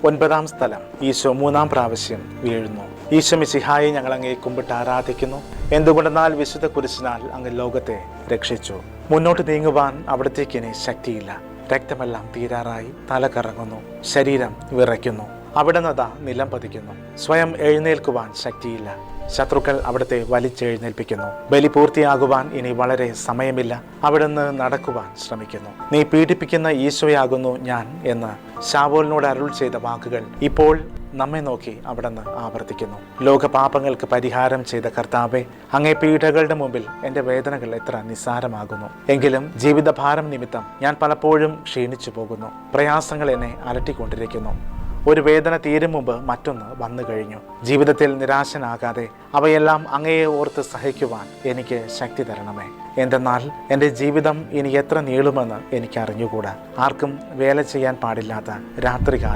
9-ാം സ്ഥലം, ഈശോ 3-ാം പ്രാവശ്യം വീഴുന്നു. ഈശോ മിശിഹായെ ഞങ്ങൾ അങ്ങേ കുമ്പിട്ട് ആരാധിക്കുന്നു. എന്തുകൊണ്ടെന്നാൽ വിശുദ്ധ കുരിശിനാൽ അങ്ങ് ലോകത്തെ രക്ഷിച്ചു. മുന്നോട്ട് നീങ്ങുവാൻ അവിടത്തേക്ക് ഇനി ശക്തിയില്ല. രക്തമെല്ലാം തീരാറായി, തല കറങ്ങുന്നു, ശരീരം വിറയ്ക്കുന്നു. അവിടുന്ന് ദാ നിലം പതിക്കുന്നു. സ്വയം എഴുന്നേൽക്കുവാൻ ശക്തിയില്ല. ശത്രുക്കൾ അവിടുത്തെ വലിച്ചെഴുന്നേൽപ്പിക്കുന്നു. ബലി പൂർത്തിയാകുവാൻ ഇനി വളരെ സമയമില്ല. അവിടുന്ന് നടക്കുവാൻ ശ്രമിക്കുന്നു. നീ പീഡിപ്പിക്കുന്ന ഈശോയാകുന്നു ഞാൻ എന്ന് ശാവൂലിനോട് അരുൾ ചെയ്ത വാക്കുകൾ ഇപ്പോൾ നമ്മെ നോക്കി അവിടുന്ന് ആവർത്തിക്കുന്നു. ലോകപാപങ്ങൾക്ക് പരിഹാരം ചെയ്ത കർത്താവെ, അങ്ങേ പീഡകളുടെ മുമ്പിൽ എൻ്റെ വേദനകൾ എത്ര നിസ്സാരമാകുന്നു. എങ്കിലും ജീവിതഭാരം നിമിത്തം ഞാൻ പലപ്പോഴും ക്ഷീണിച്ചു പോകുന്നു. പ്രയാസങ്ങൾ എന്നെ അലട്ടിക്കൊണ്ടിരിക്കുന്നു. ഒരു വേദന തീരും മുമ്പ് മറ്റൊന്ന് വന്നു കഴിഞ്ഞു. ജീവിതത്തിൽ നിരാശനാകാതെ അവയെല്ലാം അങ്ങയെ ഓർത്ത് സഹിക്കുവാൻ എനിക്ക് ശക്തി തരണമേ. എന്തെന്നാൽ എൻ്റെ ജീവിതം ഇനി എത്ര നീളുമെന്ന് എനിക്ക് അറിഞ്ഞുകൂടാ. ആർക്കും വേല ചെയ്യാൻ പാടില്ലാത്ത രാത്രികാലം